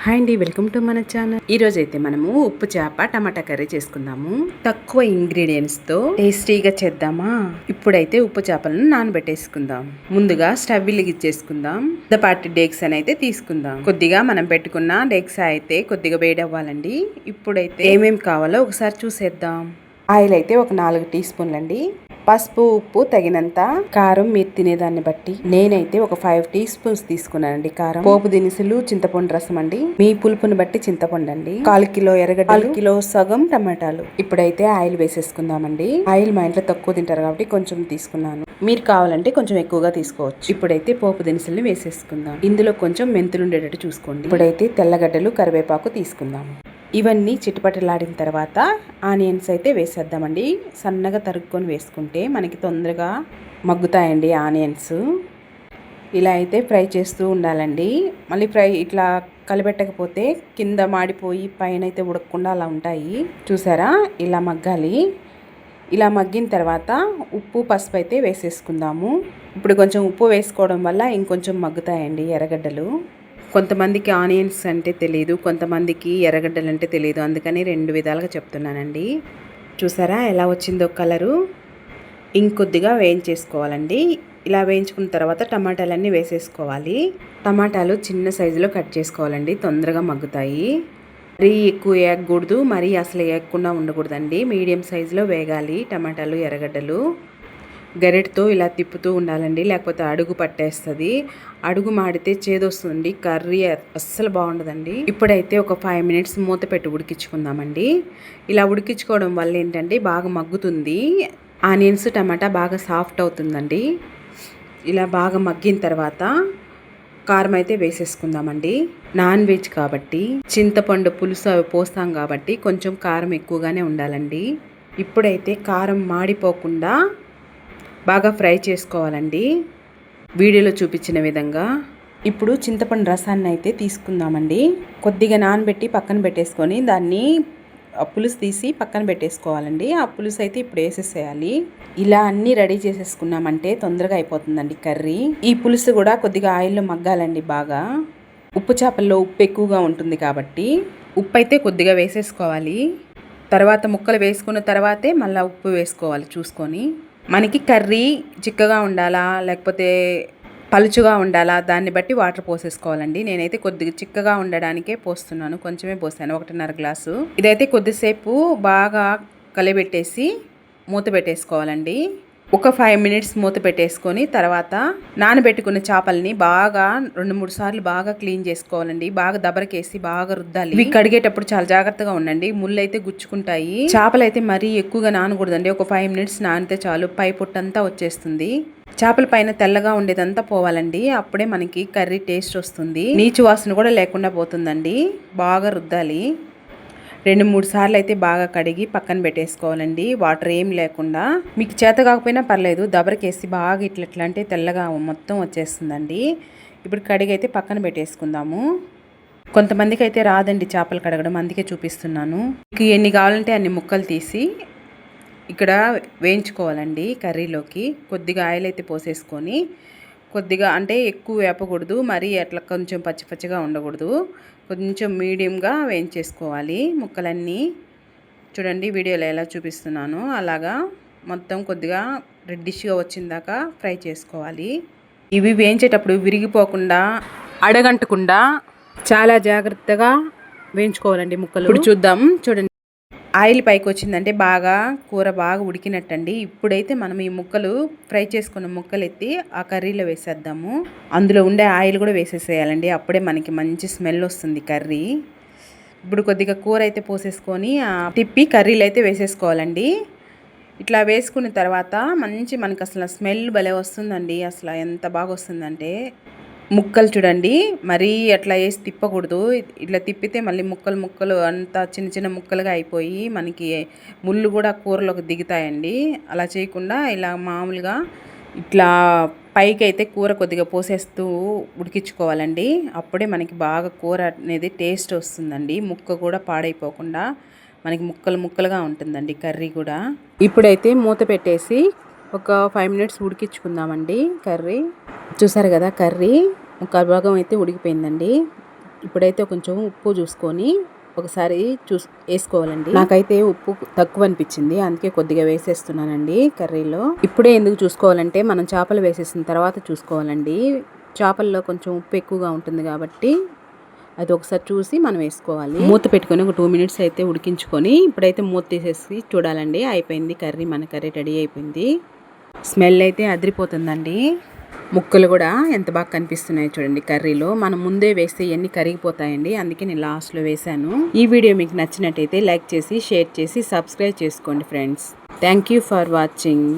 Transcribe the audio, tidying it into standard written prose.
Hi అండి, welcome to మన channel. ఈరోజు అయితే మనము ఉప్పు చేప టమాటా కర్రీ చేసుకుందాము. తక్కువ ఇంగ్రీడియంట్స్తో టేస్టీగా చేద్దామా. ఇప్పుడైతే ఉప్పు చేపలను నానబెట్టేసుకుందాం. ముందుగా స్టవ్ వెలిగించేసుకుందాం. పెద్దపాటి డేక్స్ అని అయితే తీసుకుందాం. కొద్దిగా మనం పెట్టుకున్న డేక్స్ అయితే కొద్దిగా వేడి అవ్వాలండి. ఇప్పుడైతే ఏమేమి కావాలో ఒకసారి చూసేద్దాం. ఆయిల్ అయితే ఒక 4 టీ స్పూన్లు అండి. పసుపు, ఉప్పు తగినంత, కారం మీరు తినేదాన్ని బట్టి. నేనైతే ఒక 5 టీ స్పూన్స్ తీసుకున్నానండి కారం. పోపు దినుసులు, చింతపండు రసం అండి, మీ పులుపుని బట్టి చింతపండు అండి, 1/4 కిలో ఎర్రగడ్డ, 1/4 కిలో సగం టమాటాలు. ఇప్పుడైతే ఆయిల్ వేసేసుకుందామండి. ఆయిల్ మా ఇంట్లో తక్కువ తింటారు కాబట్టి కొంచెం తీసుకున్నాను. మీరు కావాలంటే కొంచెం ఎక్కువగా తీసుకోవచ్చు. ఇప్పుడైతే పోపు దినుసుల్ని వేసేసుకుందాం. ఇందులో కొంచెం మెంతులు ఉండేటట్టు చూసుకోండి. ఇప్పుడైతే తెల్లగడ్డలు, కరివేపాకు తీసుకుందాం. ఇవన్నీ చిటపటలాడిన తర్వాత ఆనియన్స్ అయితే వేసేద్దామండి. సన్నగా తరుక్కొని వేసుకుంటే మనకి తొందరగా మగ్గుతాయండి ఆనియన్స్. ఇలా అయితే ఫ్రై చేస్తూ ఉండాలండి. మళ్ళీ ఇట్లా కలిపెట్టకపోతే కింద మాడిపోయి పైన అయితే ఉడకకుండా అలా ఉంటాయి. చూసారా, ఇలా మగ్గాలి. ఇలా మగ్గిన తర్వాత ఉప్పు, పసుపు అయితే వేసేసుకుందాము. ఇప్పుడు కొంచెం ఉప్పు వేసుకోవడం వల్ల ఇంకొంచెం మగ్గుతాయండి ఎర్రగడ్డలు. కొంతమందికి ఆనియన్స్ అంటే తెలియదు, కొంతమందికి ఎర్రగడ్డలు అంటే తెలియదు. అందుకని 2 విధాలుగా చెప్తున్నానండి. చూసారా ఎలా వచ్చిందో కలరు. ఇంకొద్దిగా వేయించేసుకోవాలండి. ఇలా వేయించుకున్న తర్వాత టమాటాలన్నీ వేసేసుకోవాలి. టమాటాలు చిన్న సైజులో కట్ చేసుకోవాలండి, తొందరగా మగ్గుతాయి. మరీ ఎక్కువ వేయకూడదు, మరీ అసలు వేయకుండా ఉండకూడదండి. మీడియం సైజులో వేగాలి టమాటాలు, ఎర్రగడ్డలు. గరిటతో ఇలా తిప్పుతూ ఉండాలండి, లేకపోతే అడుగు పట్టేస్తుంది. అడుగు మాడితే చేదొస్తుంది, కర్రీ అస్సలు బాగుండదండి. ఇప్పుడైతే ఒక 5 మినిట్స్ మూత పెట్టి ఉడికించుకుందామండి. ఇలా ఉడికించుకోవడం వల్ల ఏంటంటే బాగా మగ్గుతుంది. ఆనియన్స్, టమాటా బాగా సాఫ్ట్ అవుతుందండి. ఇలా బాగా మగ్గిన తర్వాత కారం అయితే వేసేసుకుందామండి. నాన్ వెజ్ కాబట్టి చింతపండు పులుసు అవి పోస్తాం కాబట్టి కొంచెం కారం ఎక్కువగానే ఉండాలండి. ఇప్పుడైతే కారం మాడిపోకుండా బాగా ఫ్రై చేసుకోవాలండి, వీడియోలో చూపించిన విధంగా. ఇప్పుడు చింతపండు రసాన్ని అయితే తీసుకుందామండి. కొద్దిగా నానబెట్టి పక్కన పెట్టేసుకొని దాన్ని పులుసు తీసి పక్కన పెట్టేసుకోవాలండి. ఆ పులుసు అయితే ఇప్పుడు వేసేసేయాలి. ఇలా అన్నీ రెడీ చేసేసుకున్నామంటే తొందరగా అయిపోతుందండి కర్రీ. ఈ పులుసు కూడా కొద్దిగా ఆయిల్లో మగ్గాలండి బాగా. ఉప్పు చేపల్లో ఉప్పు ఎక్కువగా ఉంటుంది కాబట్టి ఉప్పు అయితే కొద్దిగా వేసేసుకోవాలి. తర్వాత ముక్కలు వేసుకున్న తర్వాతే మళ్ళీ ఉప్పు వేసుకోవాలి చూసుకొని. మనకి కర్రీ చిక్కగా ఉండాలా లేకపోతే పలుచుగా ఉండాలా దాన్ని బట్టి వాటర్ పోసేసుకోవాలండి. నేనైతే కొద్దిగా చిక్కగా ఉండడానికే పోస్తున్నాను, కొంచెమే పోసాను, 1.5 గ్లాసు. ఇదైతే కొద్దిసేపు బాగా కలిపెట్టేసి మూత పెట్టేసుకోవాలండి. ఒక 5 మినిట్స్ మూత పెట్టేసుకొని తర్వాత నానబెట్టుకున్న చేపల్ని బాగా 2-3 సార్లు బాగా క్లీన్ చేసుకోవాలండి. బాగా దబరకేసి బాగా రుద్దాలి. ఇవి కడిగేటప్పుడు చాలా జాగ్రత్తగా ఉండండి, ముళ్ళు అయితే గుచ్చుకుంటాయి. చేపలు అయితే మరీ ఎక్కువగా నానకూడదండి. ఒక 5 మినిట్స్ నానితే చాలు, పై పొట్టంతా వచ్చేస్తుంది. చేపల పైన తెల్లగా ఉండేదంతా పోవాలండి, అప్పుడే మనకి కర్రీ టేస్ట్ వస్తుంది. నీచు వాసన కూడా లేకుండా పోతుందండి. బాగా రుద్దాలి. 2-3 సార్లు అయితే బాగా కడిగి పక్కన పెట్టేసుకోవాలండి, వాటర్ ఏం లేకుండా. మీకు చేత కాకపోయినా పర్లేదు, దబరకేసి బాగా ఇట్లా అంటే తెల్లగా మొత్తం వచ్చేస్తుందండి. ఇప్పుడు కడిగి అయితే పక్కన పెట్టేసుకుందాము. కొంతమందికి అయితే రాదండి చేపలు కడగడం, అందుకే చూపిస్తున్నాను. మీకు ఎన్ని కావాలంటే అన్ని ముక్కలు తీసి ఇక్కడ వేయించుకోవాలండి కర్రీలోకి. కొద్దిగా ఆయిల్ అయితే పోసేసుకొని కొద్దిగా అంటే ఎక్కువ వేపకూడదు, మరీ అట్లా కొంచెం పచ్చి పచ్చిగా ఉండకూడదు, కొంచెం మీడియంగా వేయించేసుకోవాలి ముక్కలన్నీ. చూడండి వీడియోలో ఎలా చూపిస్తున్నాను అలాగా మొత్తం కొద్దిగా రెడ్డిష్గా వచ్చిందాకా ఫ్రై చేసుకోవాలి. ఇవి వేయించేటప్పుడు విరిగిపోకుండా, అడగంటకుండా చాలా జాగ్రత్తగా వేయించుకోవాలండి ముక్కలు. ఇప్పుడు చూద్దాం. చూడండి, ఆయిల్ పైకి వచ్చిందంటే బాగా కూర బాగా ఉడికినట్టండి. ఇప్పుడైతే మనం ఈ ముక్కలు ఫ్రై చేసుకున్న ముక్కలు ఎత్తి ఆ కర్రీలో వేసేద్దాము. అందులో ఉండే ఆయిల్ కూడా వేసేసేయాలండి, అప్పుడే మనకి మంచి స్మెల్ వస్తుంది కర్రీ. ఇప్పుడు కొద్దిగా కూర అయితే పోసేసుకొని తిప్పి కర్రీలో అయితే వేసేసుకోవాలండి. ఇట్లా వేసుకున్న తర్వాత మంచి మనకు అసలు స్మెల్ భలే వస్తుందండి. అసలు ఎంత బాగా వస్తుందంటే ముక్కలు చూడండి, మరీ అట్లా వేసి తిప్పకూడదు. ఇట్లా తిప్పితే మళ్ళీ ముక్కలు అంతా చిన్న చిన్న ముక్కలుగా అయిపోయి మనకి ముళ్ళు కూడా కూరలోకి దిగుతాయండి. అలా చేయకుండా ఇలా మామూలుగా ఇట్లా పైకి అయితే కూర కొద్దిగా పోసేస్తూ ఉడికించుకోవాలండి. అప్పుడే మనకి బాగా కూర అనేది టేస్ట్ వస్తుందండి. ముక్క కూడా పాడైపోకుండా మనకి ముక్కలుగా ఉంటుందండి కర్రీ కూడా. ఇప్పుడైతే మూత పెట్టేసి ఒక 5 మినిట్స్ ఉడికించుకుందామండి కర్రీ. చూసారు కదా, కర్రీ ఒక భాగం అయితే ఉడికిపోయిందండి. ఇప్పుడైతే కొంచెం ఉప్పు చూసుకొని ఒకసారి వేసుకోవాలండి. నాకైతే ఉప్పు తక్కువ అనిపించింది, అందుకే కొద్దిగా వేసేస్తున్నానండి కర్రీలో. ఇప్పుడే ఎందుకు చూసుకోవాలంటే మనం చేపలు వేసేసిన తర్వాత చూసుకోవాలండి. చేపల్లో కొంచెం ఉప్పు ఎక్కువగా ఉంటుంది కాబట్టి అది ఒకసారి చూసి మనం వేసుకోవాలి. మూత పెట్టుకొని ఒక 2 minutes అయితే ఉడికించుకొని ఇప్పుడైతే మూత తీసేసి చూడాలండి. అయిపోయింది కర్రీ, మన కర్రీ రెడీ అయిపోయింది. స్మెల్ అయితే అదిరిపోతుందండి. ముక్కలు కూడా ఎంత బాగా కనిపిస్తున్నాయో చూడండి కర్రీలో. మనం ముందే వేస్తే ఇవన్నీ కరిగిపోతాయండి, అందుకే నేను లాస్ట్లో వేసాను. ఈ వీడియో మీకు నచ్చినట్టయితే లైక్ చేసి, షేర్ చేసి, సబ్స్క్రైబ్ చేసుకోండి friends. Thank you for watching.